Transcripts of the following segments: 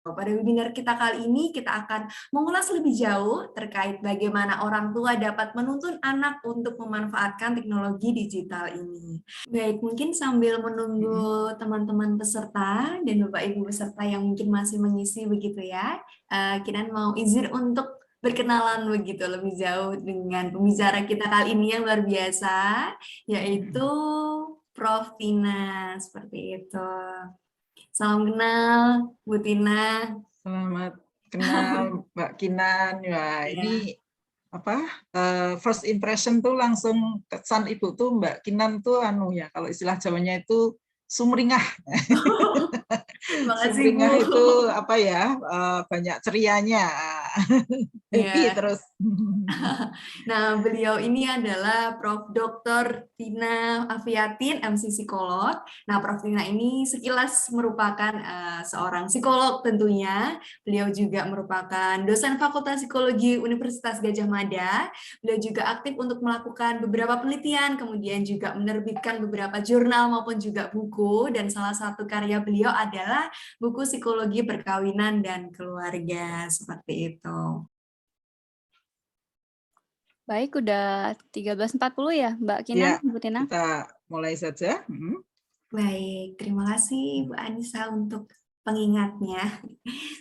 Pada webinar kita kali ini, kita akan mengulas lebih jauh terkait bagaimana orang tua dapat menuntun anak untuk memanfaatkan teknologi digital ini. Baik, mungkin sambil menunggu teman-teman peserta dan Bapak Ibu peserta yang mungkin masih mengisi begitu ya, Kinan mau izin untuk berkenalan begitu lebih jauh dengan pembicara kita kali ini yang luar biasa, yaitu Prof. Tina, seperti itu. Salam kenal, Bu Tina. Selamat kenal Mbak Kinan. Ya, ini apa? First impression tuh langsung kesan Ibu tuh Mbak Kinan tuh anu ya, kalau istilah Jawanya itu sumringah. Terima kasih, Bu. Sumringah itu apa ya? Banyak cerianya. Happy Ya. terus. Nah, beliau ini adalah Prof. Dr. Tina Afiatin, MC Psikolog. Nah, Prof. Tina ini sekilas merupakan seorang psikolog tentunya. Beliau juga merupakan dosen Fakultas Psikologi Universitas Gadjah Mada. Beliau juga aktif untuk melakukan beberapa penelitian, kemudian juga menerbitkan beberapa jurnal maupun juga buku. Dan salah satu karya beliau adalah buku Psikologi Perkawinan dan Keluarga, seperti itu. Baik, udah 13.40 ya, Mbak Kinan, Ya, Bu Tina? kita mulai saja. Baik, terima kasih Bu Anissa untuk pengingatnya.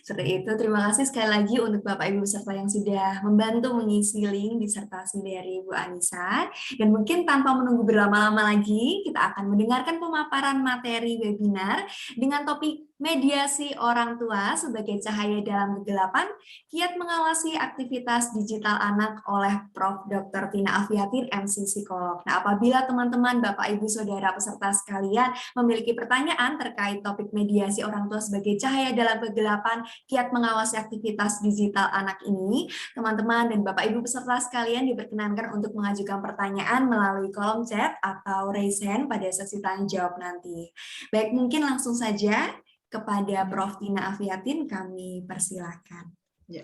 Seperti itu, terima kasih sekali lagi untuk Bapak Ibu peserta yang sudah membantu mengisi link disertasi dari Bu Anissa. Dan mungkin tanpa menunggu berlama-lama lagi, kita akan mendengarkan pemaparan materi webinar dengan topik mediasi orang tua sebagai cahaya dalam kegelapan, kiat mengawasi aktivitas digital anak oleh Prof. Dr. Tina Afiatin, MC Psikolog. Nah, apabila teman-teman, Bapak, Ibu, Saudara peserta sekalian memiliki pertanyaan terkait topik mediasi orang tua sebagai cahaya dalam kegelapan, kiat mengawasi aktivitas digital anak ini, teman-teman dan Bapak Ibu peserta sekalian diperkenankan untuk mengajukan pertanyaan melalui kolom chat atau raise hand pada sesi tanya jawab nanti. Baik, mungkin langsung saja kepada Prof. Tina Afiatin kami persilahkan. Ya.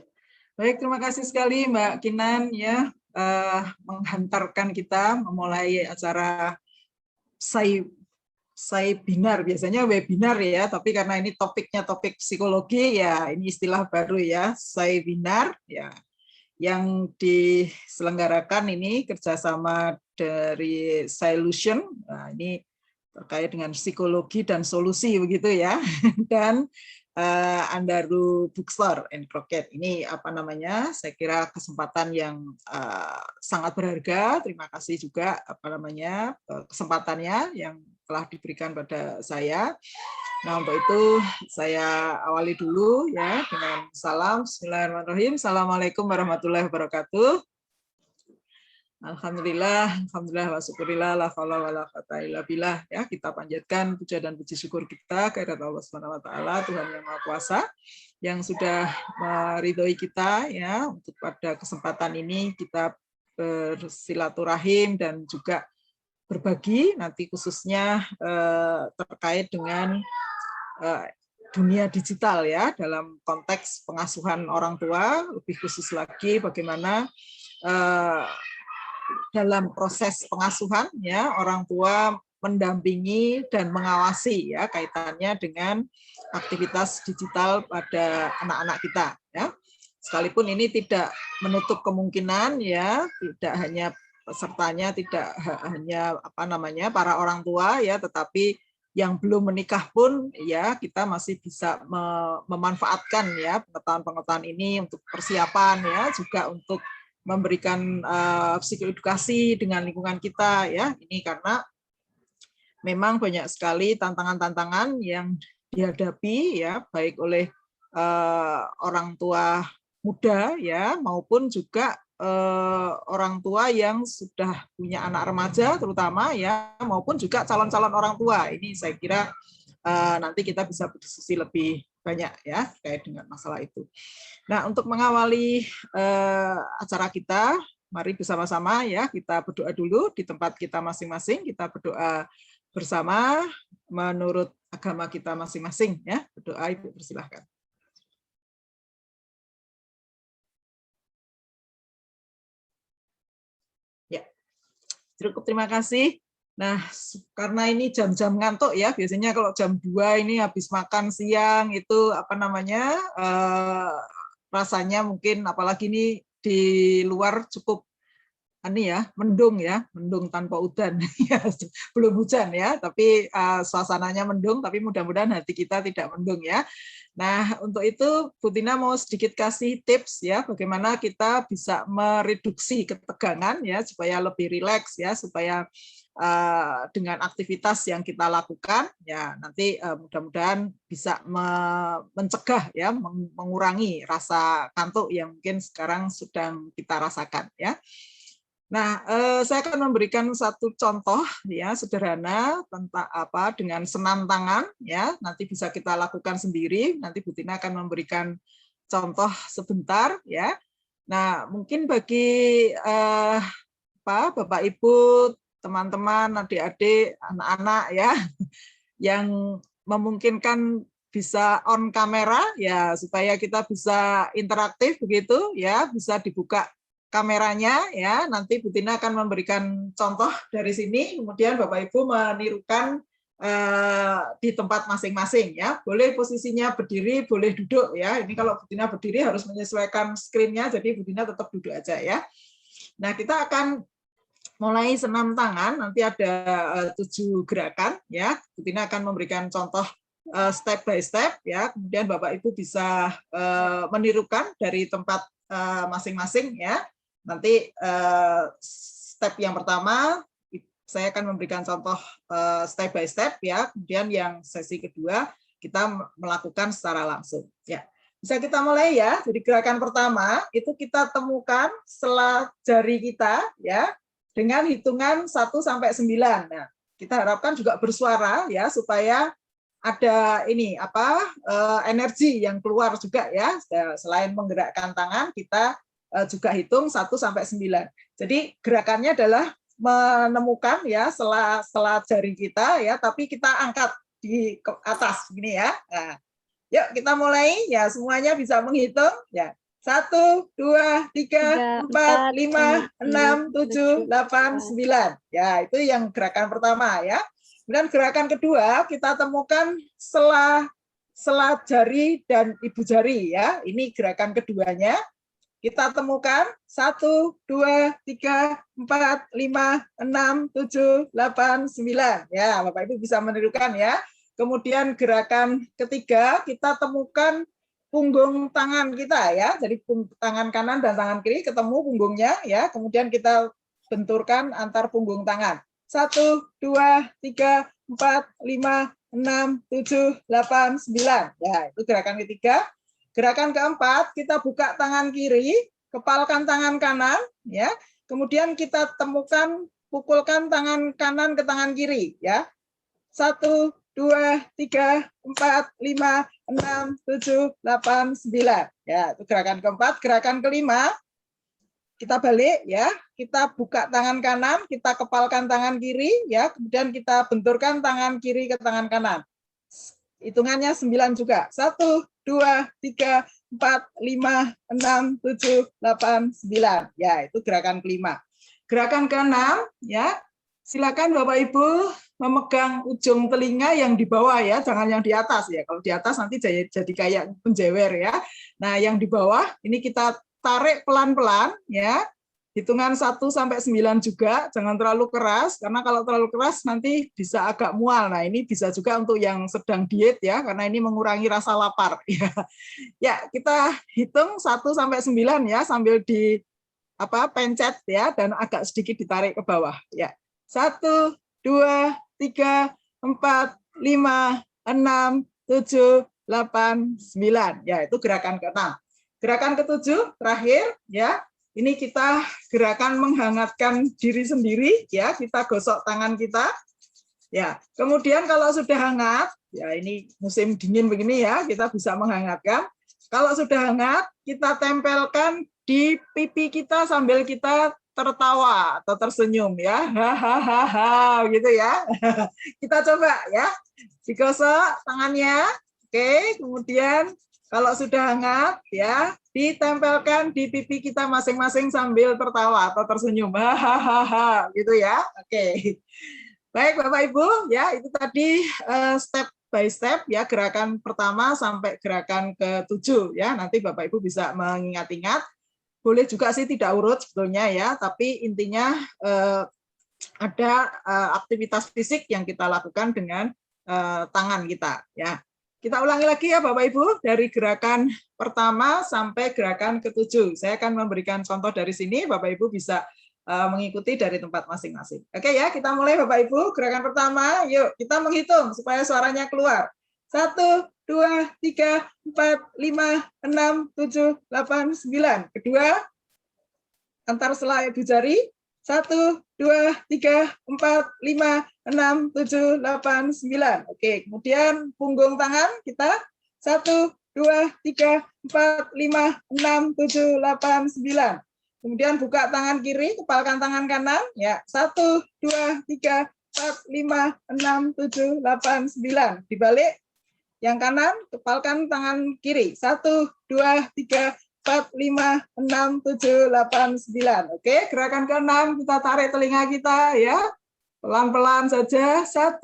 Baik, terima kasih sekali Mbak Kinan ya menghantarkan kita memulai acara binar, biasanya webinar ya, tapi karena ini topiknya topik psikologi ya, ini istilah baru ya, binar ya, yang diselenggarakan ini kerjasama dari Solution. Nah, ini terkait dengan psikologi dan solusi begitu ya, dan Andaru Bookstore and Crockett. Ini apa namanya? Saya kira kesempatan yang sangat berharga. Terima kasih juga apa namanya kesempatannya yang telah diberikan pada saya. Nah, untuk itu saya awali dulu ya dengan salam. Bismillahirrahmanirrahim. Assalamualaikum warahmatullahi wabarakatuh. Alhamdulillah, alhamdulillah wa syukurillah, la haula wala quwata illa billah. Ya, kita panjatkan puja dan puji syukur kita kehadirat Allah Subhanahu wa taala, Tuhan yang Maha Kuasa yang sudah meridhoi kita ya untuk pada kesempatan ini kita bersilaturahim dan juga berbagi nanti khususnya terkait dengan dunia digital ya dalam konteks pengasuhan orang tua, lebih khusus lagi bagaimana dalam proses pengasuhan ya orang tua mendampingi dan mengawasi ya kaitannya dengan aktivitas digital pada anak-anak kita ya. Sekalipun ini tidak menutup kemungkinan ya, tidak hanya pesertanya, tidak hanya apa namanya para orang tua ya, tetapi yang belum menikah pun ya kita masih bisa memanfaatkan ya pengetahuan-pengetahuan ini untuk persiapan ya, juga untuk memberikan psikoedukasi dengan lingkungan kita ya. Ini karena memang banyak sekali tantangan-tantangan yang dihadapi ya baik oleh orang tua muda ya maupun juga orang tua yang sudah punya anak remaja terutama ya maupun juga calon-calon orang tua. Ini saya kira nanti kita bisa berdiskusi lebih banyak ya terkait dengan masalah itu. Nah, untuk mengawali acara kita, mari bersama-sama ya kita berdoa dulu di tempat kita masing-masing. Kita berdoa bersama menurut agama kita masing-masing ya. Berdoa, Ibu persilahkan. Ya, cukup terima kasih. Nah, karena ini jam-jam ngantuk ya, biasanya kalau jam 2 ini habis makan siang itu apa namanya, rasanya mungkin apalagi ini di luar cukup mendung tanpa udan. Ya, belum hujan ya, tapi suasananya mendung, tapi mudah-mudahan hati kita tidak mendung ya. Nah, untuk itu Bu Tina mau sedikit kasih tips ya, bagaimana kita bisa mereduksi ketegangan ya, supaya lebih rileks ya, supaya dengan aktivitas yang kita lakukan ya nanti mudah-mudahan bisa mencegah ya, mengurangi rasa kantuk yang mungkin sekarang sedang kita rasakan ya. Nah, saya akan memberikan satu contoh ya sederhana tentang apa dengan senam tangan ya. Nanti bisa kita lakukan sendiri. Nanti Bu Tina akan memberikan contoh sebentar ya. Nah, mungkin bagi Bapak Ibu, teman-teman, adik-adik, anak-anak ya yang memungkinkan bisa on kamera ya supaya kita bisa interaktif begitu ya, bisa dibuka kameranya ya. Nanti Bu Tina akan memberikan contoh dari sini, kemudian Bapak Ibu menirukan di tempat masing-masing ya. Boleh posisinya berdiri, boleh duduk ya. Ini kalau Bu Tina berdiri harus menyesuaikan screen-nya, jadi Bu Tina tetap duduk aja ya. Nah, kita akan mulai senam tangan, nanti ada 7 gerakan ya. Bu Tina akan memberikan contoh step by step ya. Kemudian Bapak Ibu bisa menirukan dari tempat masing-masing ya. Nanti step yang pertama saya akan memberikan contoh step by step ya. Kemudian yang sesi kedua kita melakukan secara langsung ya. Bisa kita mulai ya. Jadi gerakan pertama itu kita temukan sela jari kita ya dengan hitungan 1 sampai 9. Nah, kita harapkan juga bersuara ya supaya ada ini energi yang keluar juga ya. Selain menggerakkan tangan, kita juga hitung 1 sampai 9. Jadi gerakannya adalah menemukan ya sela jari kita ya, tapi kita angkat di atas gini ya. Nah, yuk kita mulai ya, semuanya bisa menghitung ya. 1, 2, 3, 4, 5, 6, 7, 8, 9. Ya, itu yang gerakan pertama ya. Kemudian gerakan kedua kita temukan sela jari dan ibu jari ya. Ini gerakan keduanya. Kita temukan 1, 2, 3, 4, 5, 6, 7, 8, 9. Ya, Bapak Ibu bisa menirukan ya. Kemudian gerakan ketiga kita temukan punggung tangan kita ya. Jadi tangan kanan dan tangan kiri ketemu punggungnya ya. Kemudian kita benturkan antar punggung tangan. 1, 2, 3, 4, 5, 6, 7, 8, 9. Ya, itu gerakan ketiga. Gerakan keempat, kita buka tangan kiri, kepalkan tangan kanan ya. Kemudian kita temukan pukulkan tangan kanan ke tangan kiri ya. 1, 2, 3, 4, 5, 6, 7, 8, 9. Ya, itu gerakan keempat. Gerakan kelima, kita balik ya. Kita buka tangan kanan, kita kepalkan tangan kiri ya. Kemudian kita benturkan tangan kiri ke tangan kanan. Hitungannya 9 juga. 1, 2, 3, 4, 5, 6, 7, 8, 9. Ya, itu gerakan kelima. Gerakan keenam ya. Silakan Bapak Ibu memegang ujung telinga yang di bawah ya, jangan yang di atas ya. Kalau di atas nanti jadi kayak penjewer ya. Nah, yang di bawah ini kita tarik pelan-pelan ya. Hitungan 1 sampai 9 juga, jangan terlalu keras karena kalau terlalu keras nanti bisa agak mual. Nah, ini bisa juga untuk yang sedang diet ya, karena ini mengurangi rasa lapar ya. Ya, kita hitung 1 sampai 9 ya sambil di pencet ya dan agak sedikit ditarik ke bawah ya. 1, 2, 3, 4, 5, 6, 7, 8, 9. Ya, itu gerakan ke-6. Gerakan ke-7 terakhir ya. Ini kita gerakan menghangatkan diri sendiri ya, kita gosok tangan kita. Ya, kemudian kalau sudah hangat, ya ini musim dingin begini ya, kita bisa menghangatkan. Kalau sudah hangat, kita tempelkan di pipi kita sambil kita tertawa atau tersenyum ya. Hahaha gitu ya. Kita coba ya. Digosok tangannya. Oke, kemudian kalau sudah hangat ya, ditempelkan di pipi kita masing-masing sambil tertawa atau tersenyum. Hahaha gitu ya. Oke. Baik Bapak Ibu, ya itu tadi step by step ya, gerakan pertama sampai gerakan ke-7 ya. Nanti Bapak Ibu bisa mengingat-ingat. Boleh juga sih tidak urut sebetulnya ya, tapi intinya ada aktivitas fisik yang kita lakukan dengan tangan kita ya. Kita ulangi lagi ya Bapak Ibu, dari gerakan pertama sampai gerakan ke-7. Saya akan memberikan contoh dari sini, Bapak Ibu bisa mengikuti dari tempat masing-masing. Oke ya, kita mulai Bapak Ibu. Gerakan pertama, yuk kita menghitung supaya suaranya keluar. 1, 2, 3, 4, 5, 6, 7, 8, 9. Kedua, antar sela ibu jari. 1, 2, 3, 4, 5, 6, 7, 8, 9. Oke, kemudian punggung tangan kita. 1, 2, 3, 4, 5, 6, 7, 8, 9. Kemudian buka tangan kiri, kepalkan tangan kanan. Ya, 1, 2, 3, 4, 5, 6, 7, 8, 9. Dibalik. Yang kanan, kepalkan tangan kiri. 1, 2, 3, 4, 5, 6, 7, 8, 9. Oke, gerakan ke-6, kita tarik telinga kita ya. Pelan-pelan saja. 1,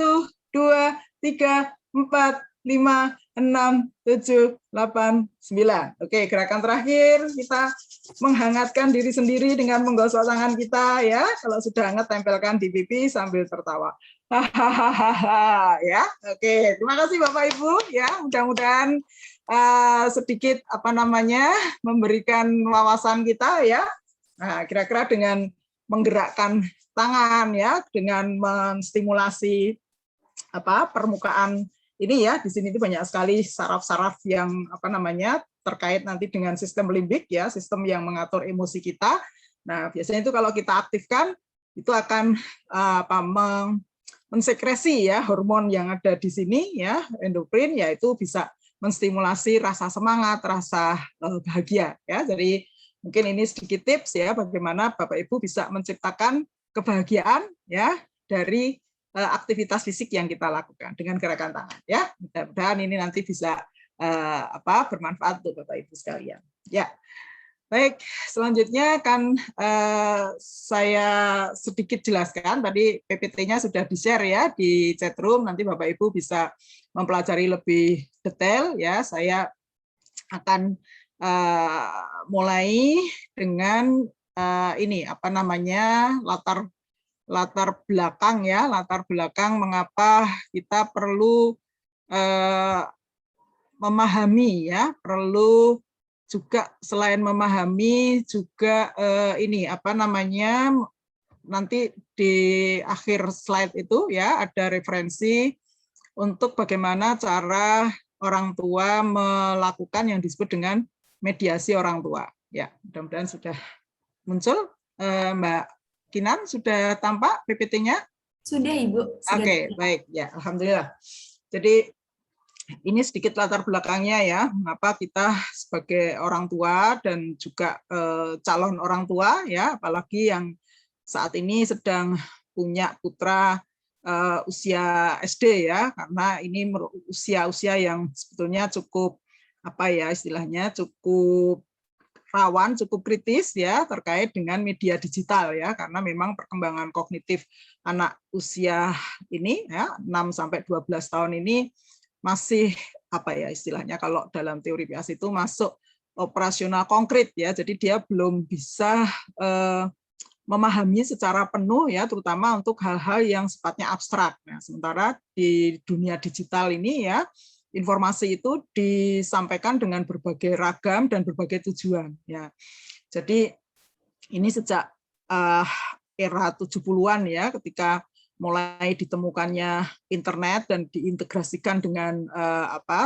2, 3, 4, 5, 6, 7, 8, 9. Oke, gerakan terakhir kita menghangatkan diri sendiri dengan menggosok tangan kita ya. Kalau sudah hangat, tempelkan di pipi sambil tertawa. Hahaha ya. Oke, terima kasih Bapak Ibu ya. Mudah-mudahan sedikit memberikan wawasan kita ya. Nah, kira-kira dengan menggerakkan tangan ya, dengan menstimulasi permukaan ini ya, di sini itu banyak sekali saraf-saraf yang terkait nanti dengan sistem limbik ya, sistem yang mengatur emosi kita. Nah, biasanya itu kalau kita aktifkan itu akan mensekresi ya hormon yang ada di sini ya, endorfin, yaitu bisa menstimulasi rasa semangat, rasa bahagia ya. Jadi mungkin ini sedikit tips ya bagaimana Bapak Ibu bisa menciptakan kebahagiaan ya dari aktivitas fisik yang kita lakukan dengan gerakan tangan ya. Mudah-mudahan ini nanti bisa bermanfaat untuk Bapak Ibu sekalian. Ya. Baik, selanjutnya akan saya sedikit jelaskan. Tadi PPT-nya sudah di-share ya di chat room. Nanti Bapak Ibu bisa mempelajari lebih detail ya. Saya akan mulai dengan ini latar belakang ya, latar belakang mengapa kita perlu memahami ya, perlu juga selain memahami juga nanti di akhir slide itu ya ada referensi untuk bagaimana cara orang tua melakukan yang disebut dengan mediasi orang tua. Ya, mudah-mudahan sudah muncul. Mbak Kinan, sudah tampak PPT-nya? Sudah, Ibu. Oke, baik. Ya, alhamdulillah. Jadi ini sedikit latar belakangnya ya, mengapa kita sebagai orang tua dan juga calon orang tua ya, apalagi yang saat ini sedang punya putra usia SD ya, karena ini usia-usia yang sebetulnya cukup cukup rawan, cukup kritis ya terkait dengan media digital ya, karena memang perkembangan kognitif anak usia ini ya 6 sampai 12 tahun ini masih istilahnya kalau dalam teori PIAS itu masuk operasional konkret ya, jadi dia belum bisa memahami secara penuh ya, terutama untuk hal-hal yang sifatnya abstrak. Nah, sementara di dunia digital ini ya, informasi itu disampaikan dengan berbagai ragam dan berbagai tujuan ya. Jadi ini sejak era 70-an ya, ketika mulai ditemukannya internet dan diintegrasikan dengan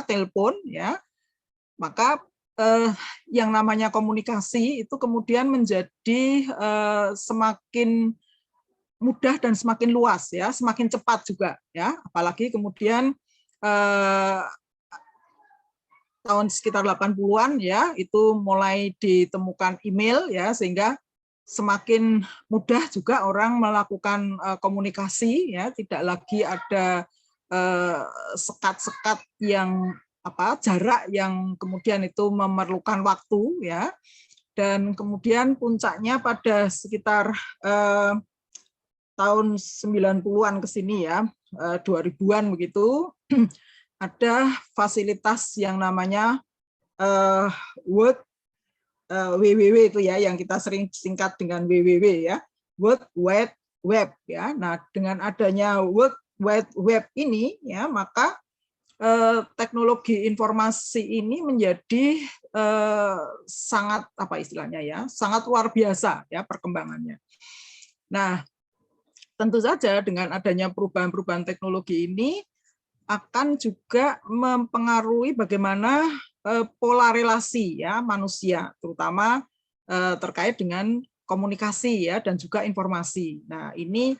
telepon ya, maka yang namanya komunikasi itu kemudian menjadi semakin mudah dan semakin luas ya, semakin cepat juga ya, apalagi kemudian tahun sekitar 80-an ya, itu mulai ditemukan email ya, sehingga semakin mudah juga orang melakukan komunikasi ya, tidak lagi ada sekat-sekat yang jarak yang kemudian itu memerlukan waktu ya. Dan kemudian puncaknya pada sekitar tahun 90-an ke sini ya, 2000-an begitu, ada fasilitas yang namanya World WWW itu ya, yang kita sering singkat dengan WWW ya, World Wide Web ya. Nah, dengan adanya World Wide Web ini ya, maka teknologi informasi ini menjadi sangat apa istilahnya ya, sangat luar biasa ya perkembangannya. Nah, tentu saja dengan adanya perubahan-perubahan teknologi ini akan juga mempengaruhi bagaimana pola relasi ya manusia, terutama terkait dengan komunikasi ya dan juga informasi. Nah, ini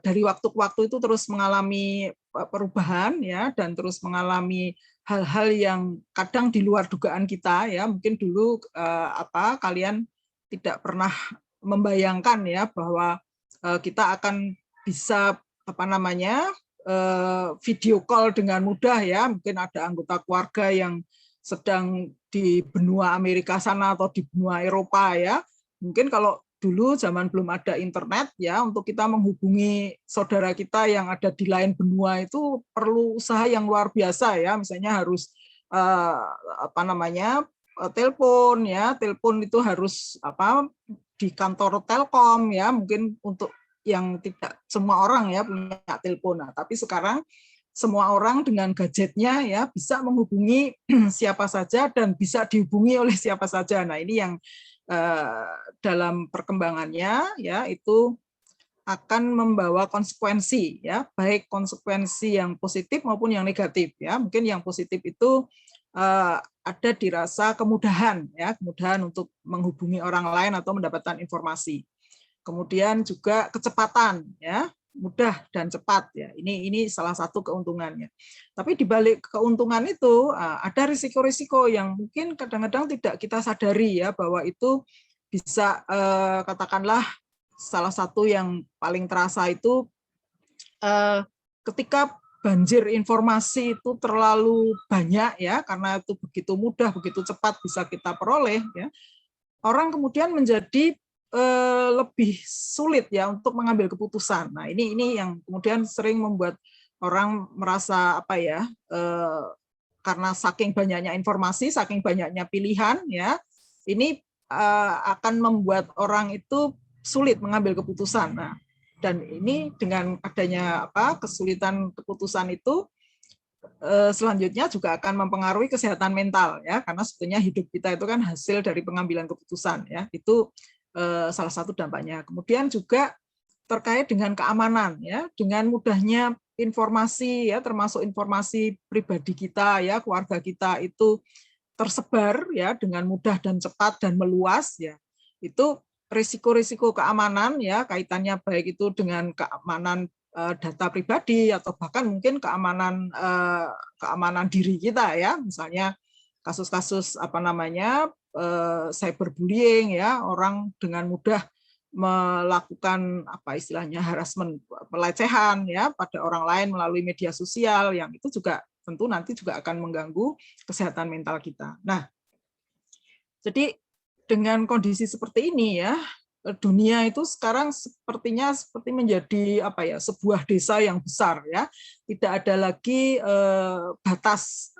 dari waktu ke waktu itu terus mengalami perubahan ya, dan terus mengalami hal-hal yang kadang di luar dugaan kita ya. Mungkin dulu kalian tidak pernah membayangkan ya bahwa kita akan bisa video call dengan mudah ya. Mungkin ada anggota keluarga yang sedang di benua Amerika sana atau di benua Eropa ya. Mungkin kalau dulu zaman belum ada internet ya, untuk kita menghubungi saudara kita yang ada di lain benua itu perlu usaha yang luar biasa ya. Misalnya harus telepon ya, telepon itu harus di kantor Telkom ya, mungkin untuk yang tidak semua orang ya punya telepon. Nah, tapi sekarang semua orang dengan gadgetnya ya bisa menghubungi siapa saja dan bisa dihubungi oleh siapa saja. Nah, ini yang dalam perkembangannya ya itu akan membawa konsekuensi ya, baik konsekuensi yang positif maupun yang negatif ya. Mungkin yang positif itu ada dirasa kemudahan ya, kemudahan untuk menghubungi orang lain atau mendapatkan informasi. Kemudian juga kecepatan ya, mudah dan cepat ya. Ini salah satu keuntungannya. Tapi di balik keuntungan itu ada risiko-risiko yang mungkin kadang-kadang tidak kita sadari ya, bahwa itu bisa katakanlah salah satu yang paling terasa itu ketika banjir informasi itu terlalu banyak ya, karena itu begitu mudah, begitu cepat bisa kita peroleh ya. Orang kemudian menjadi lebih sulit ya untuk mengambil keputusan. Nah, ini yang kemudian sering membuat orang merasa karena saking banyaknya informasi, saking banyaknya pilihan ya, ini akan membuat orang itu sulit mengambil keputusan. Nah, dan ini dengan adanya kesulitan keputusan itu selanjutnya juga akan mempengaruhi kesehatan mental ya, karena sebetulnya hidup kita itu kan hasil dari pengambilan keputusan ya. Itu salah satu dampaknya. Kemudian juga terkait dengan keamanan ya, dengan mudahnya informasi ya, termasuk informasi pribadi kita ya, keluarga kita itu tersebar ya dengan mudah dan cepat dan meluas ya. Itu risiko-risiko keamanan ya, kaitannya baik itu dengan keamanan data pribadi atau bahkan mungkin keamanan diri kita ya, misalnya kasus-kasus cyberbullying ya, orang dengan mudah melakukan harassment, pelecehan ya pada orang lain melalui media sosial, yang itu juga tentu nanti juga akan mengganggu kesehatan mental kita. Nah, jadi dengan kondisi seperti ini ya, dunia itu sekarang sepertinya seperti menjadi sebuah desa yang besar ya, tidak ada lagi batas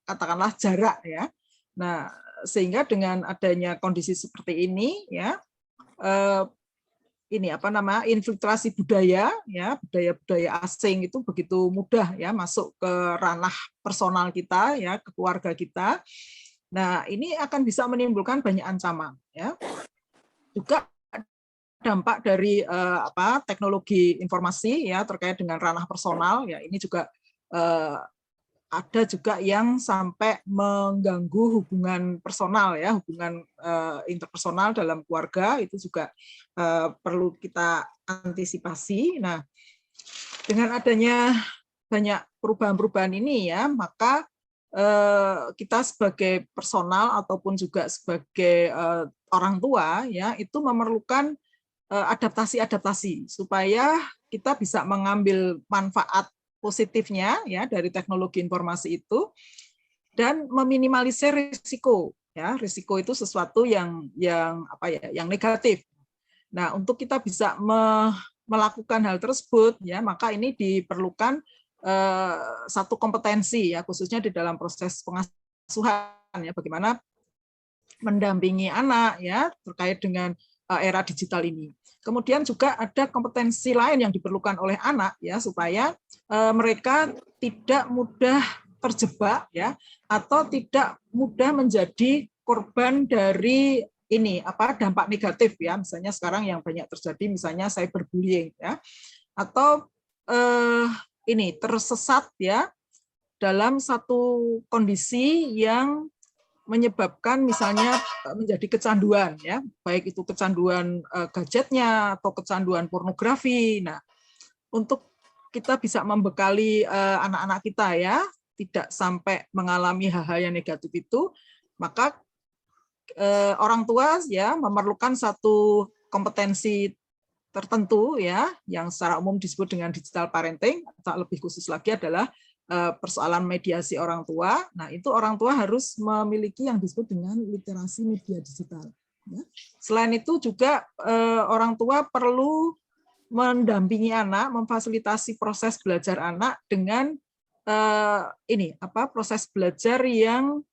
katakanlah jarak ya. Nah, sehingga dengan adanya kondisi seperti ini ya, infiltrasi budaya ya, budaya-budaya asing itu begitu mudah ya masuk ke ranah personal kita ya, ke keluarga kita. Nah, ini akan bisa menimbulkan banyak ancaman ya. Juga dampak dari teknologi informasi ya terkait dengan ranah personal ya, ini juga ada juga yang sampai mengganggu hubungan personal ya, hubungan interpersonal dalam keluarga, itu juga perlu kita antisipasi. Nah, dengan adanya banyak perubahan-perubahan ini ya, maka kita sebagai personal ataupun juga sebagai orang tua ya, itu memerlukan adaptasi-adaptasi supaya kita bisa mengambil manfaat positifnya ya dari teknologi informasi itu dan meminimalisir risiko ya. Risiko itu sesuatu yang negatif. Nah, untuk kita bisa melakukan hal tersebut, ya, maka ini diperlukan satu kompetensi, ya, khususnya di dalam proses pengasuhan, ya, bagaimana mendampingi anak, ya, terkait dengan era digital ini. Kemudian juga ada kompetensi lain yang diperlukan oleh anak, ya, supaya mereka tidak mudah terjebak, ya, atau tidak mudah menjadi korban dari ini dampak negatif, ya, misalnya sekarang yang banyak terjadi misalnya cyberbullying, ya, atau ini tersesat, ya, dalam satu kondisi yang menyebabkan misalnya menjadi kecanduan, ya, baik itu kecanduan gadgetnya atau kecanduan pornografi. Nah, untuk kita bisa membekali anak-anak kita, ya, tidak sampai mengalami hal-hal yang negatif itu, maka orang tua, ya, memerlukan satu kompetensi tertentu, ya, yang secara umum disebut dengan digital parenting, atau lebih khusus lagi adalah persoalan mediasi orang tua. Nah, itu orang tua harus memiliki yang disebut dengan literasi media digital. Ya. Selain itu juga orang tua perlu mendampingi anak, memfasilitasi proses belajar anak dengan proses belajar yang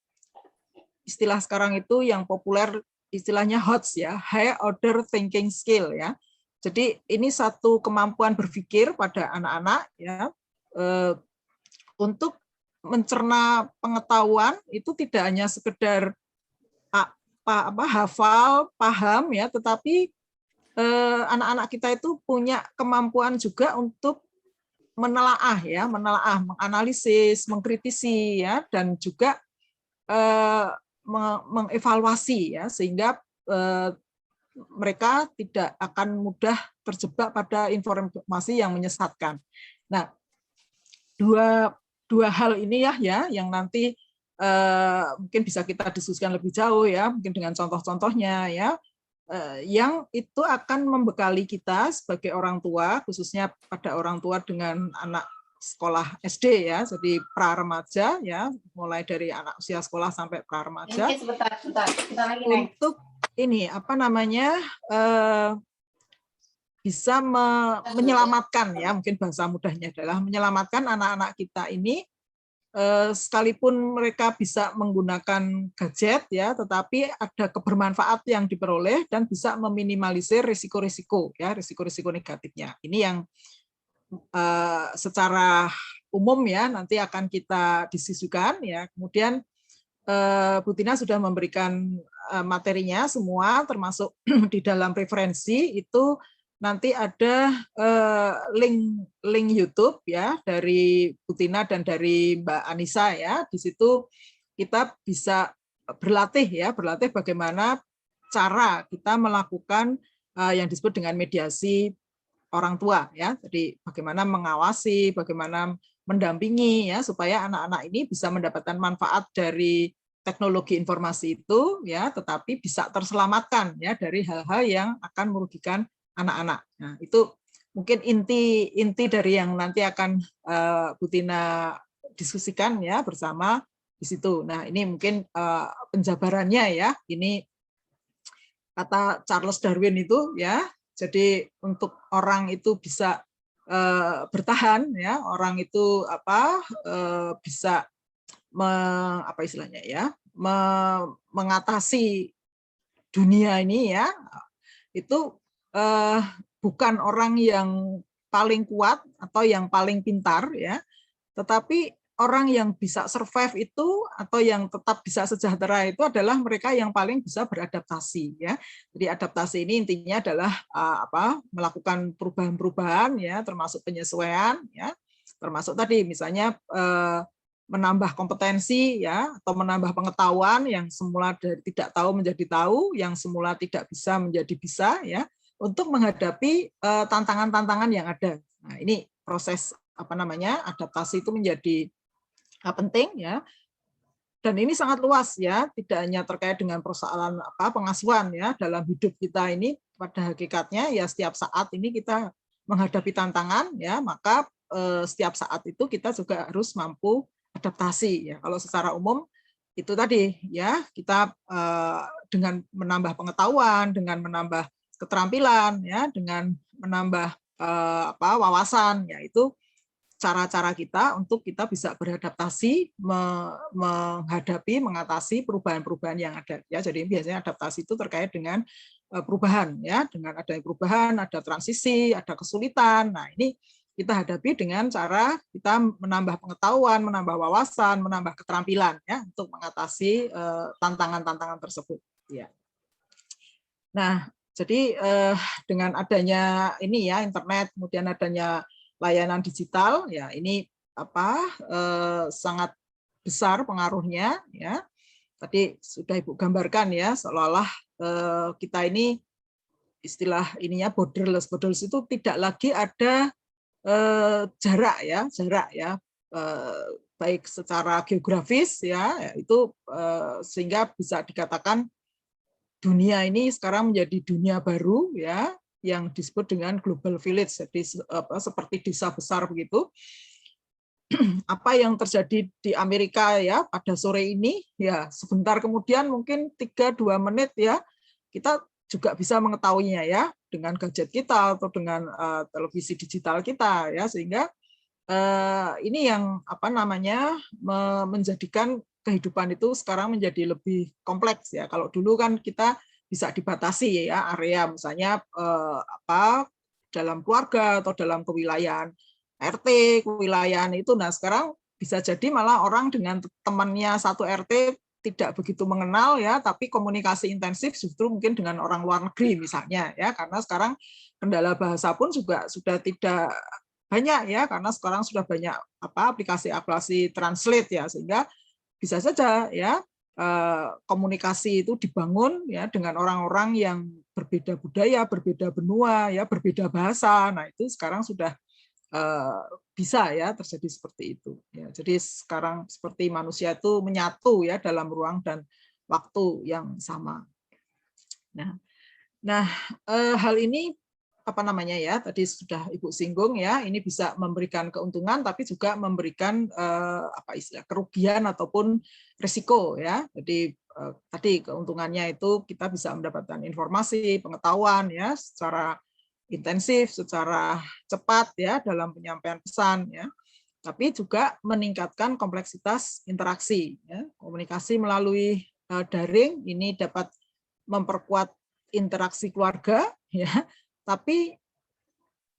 istilah sekarang itu yang populer istilahnya HOTS, ya, high order thinking skill, ya. Jadi ini satu kemampuan berpikir pada anak-anak, ya, untuk mencerna pengetahuan itu tidak hanya sekedar hafal, paham, ya, tetapi anak-anak kita itu punya kemampuan juga untuk menelaah, ya, menganalisis, mengkritisi, ya, dan juga mengevaluasi, ya, sehingga mereka tidak akan mudah terjebak pada informasi yang menyesatkan. Nah, dua hal ini, ya, yang nanti mungkin bisa kita diskusikan lebih jauh, ya, mungkin dengan contoh-contohnya, ya, yang itu akan membekali kita sebagai orang tua, khususnya pada orang tua dengan anak sekolah SD, ya, jadi pra-remaja, ya, mulai dari anak usia sekolah sampai pra-remaja, untuk ini bisa menyelamatkan, ya, mungkin bahasa mudahnya adalah menyelamatkan anak-anak kita ini, sekalipun mereka bisa menggunakan gadget, ya, tetapi ada kebermanfaat yang diperoleh dan bisa meminimalisir risiko-risiko, ya, risiko-risiko negatifnya. Ini yang secara umum, ya, nanti akan kita diskusikan, ya. Kemudian Bu Tina sudah memberikan materinya semua, termasuk di dalam referensi itu nanti ada link YouTube, ya, dari Bu Tina dan dari Mbak Anissa, ya. Di situ kita bisa berlatih, ya, berlatih bagaimana cara kita melakukan yang disebut dengan mediasi orang tua, ya. Jadi bagaimana mengawasi, bagaimana mendampingi, ya, supaya anak-anak ini bisa mendapatkan manfaat dari teknologi informasi itu, ya, tetapi bisa terselamatkan, ya, dari hal-hal yang akan merugikan anak-anak. Nah, itu mungkin inti dari yang nanti akan Bu Tina diskusikan, ya, bersama di situ. Nah, ini mungkin penjabarannya, ya. Ini kata Charles Darwin itu, ya. Jadi untuk orang itu bisa bertahan, ya, orang itu bisa istilahnya, ya, mengatasi dunia ini, ya, itu bukan orang yang paling kuat atau yang paling pintar, ya, tetapi orang yang bisa survive itu atau yang tetap bisa sejahtera itu adalah mereka yang paling bisa beradaptasi, ya. Jadi adaptasi ini intinya adalah melakukan perubahan-perubahan, ya, termasuk penyesuaian, ya, termasuk tadi misalnya menambah kompetensi, ya, atau menambah pengetahuan yang semula dari tidak tahu menjadi tahu, yang semula tidak bisa menjadi bisa, ya, untuk menghadapi tantangan-tantangan yang ada. Nah, ini proses adaptasi itu menjadi penting, ya, dan ini sangat luas, ya, tidak hanya terkait dengan persoalan pengasuhan, ya, dalam hidup kita ini pada hakikatnya, ya, setiap saat ini kita menghadapi tantangan, ya, maka setiap saat itu kita juga harus mampu adaptasi, ya. Kalau secara umum itu tadi, ya, kita dengan menambah pengetahuan, dengan menambah keterampilan ya, dengan menambah wawasan, yaitu cara-cara kita untuk kita bisa beradaptasi menghadapi, mengatasi perubahan-perubahan yang ada ya. Jadi biasanya adaptasi itu terkait dengan perubahan ya, dengan adanya perubahan, ada transisi, ada kesulitan. Nah, ini kita hadapi dengan cara kita menambah pengetahuan, menambah wawasan, menambah keterampilan ya untuk mengatasi tantangan-tantangan tersebut ya. Nah, jadi dengan adanya ini ya internet, kemudian adanya layanan digital ya, ini sangat besar pengaruhnya ya. Tadi sudah Ibu gambarkan ya, seolah-olah kita ini istilah ininya borderless. Borderless itu tidak lagi ada jarak ya, baik secara geografis ya, itu sehingga bisa dikatakan dunia ini sekarang menjadi dunia baru ya, yang disebut dengan global village, jadi seperti desa besar begitu. Apa yang terjadi di Amerika ya pada sore ini ya, sebentar kemudian mungkin 3-2 menit ya kita juga bisa mengetahuinya ya dengan gadget kita atau dengan televisi digital kita ya, sehingga ini yang menjadikan kehidupan itu sekarang menjadi lebih kompleks ya. Kalau dulu kan kita bisa dibatasi ya area, misalnya dalam keluarga atau dalam kewilayahan RT, kewilayahan itu. Nah, sekarang bisa jadi malah orang dengan temannya satu RT tidak begitu mengenal ya, tapi komunikasi intensif justru mungkin dengan orang luar negeri misalnya ya, karena sekarang kendala bahasa pun juga sudah tidak banyak ya, karena sekarang sudah banyak aplikasi-aplikasi translate ya, sehingga bisa saja ya komunikasi itu dibangun ya dengan orang-orang yang berbeda budaya, berbeda benua ya, berbeda bahasa. Nah, itu sekarang sudah bisa ya terjadi seperti itu ya. Jadi sekarang seperti manusia itu menyatu ya dalam ruang dan waktu yang sama. Nah, hal ini tadi sudah Ibu singgung ya, ini bisa memberikan keuntungan tapi juga memberikan kerugian ataupun risiko ya. Jadi tadi keuntungannya itu kita bisa mendapatkan informasi, pengetahuan ya secara intensif, secara cepat ya dalam penyampaian pesan ya. Tapi juga meningkatkan kompleksitas interaksi ya. Komunikasi melalui daring ini dapat memperkuat interaksi keluarga ya. Tapi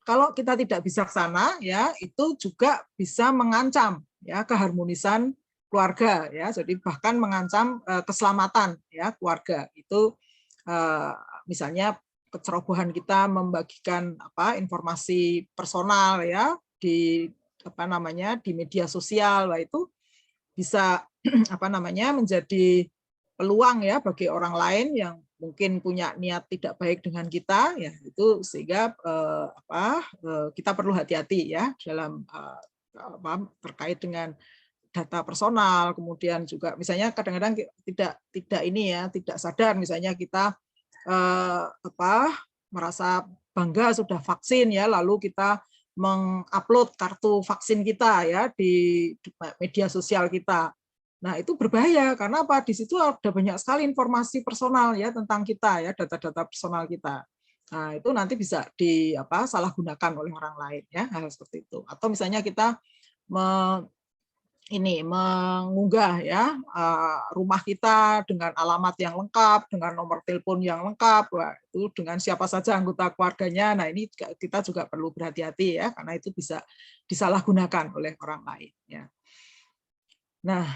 kalau kita tidak bijaksana ya, itu juga bisa mengancam ya keharmonisan keluarga ya. Jadi bahkan mengancam keselamatan ya keluarga. Itu misalnya kecerobohan kita membagikan informasi personal ya di di media sosial, itu bisa menjadi peluang ya bagi orang lain yang mungkin punya niat tidak baik dengan kita ya, itu sehingga kita perlu hati-hati ya dalam terkait dengan data personal. Kemudian juga misalnya kadang-kadang tidak sadar misalnya kita merasa bangga sudah vaksin ya, lalu kita mengupload kartu vaksin kita ya di media sosial kita. Nah, itu berbahaya karena apa? Di situ ada banyak sekali informasi personal ya tentang kita ya, data-data personal kita. Nah, itu nanti bisa disalahgunakan oleh orang lain ya, hal seperti itu. Atau misalnya kita mengunggah ya rumah kita dengan alamat yang lengkap, dengan nomor telepon yang lengkap, itu dengan siapa saja anggota keluarganya. Nah, ini kita juga perlu berhati-hati ya, karena itu bisa disalahgunakan oleh orang lain ya. Nah,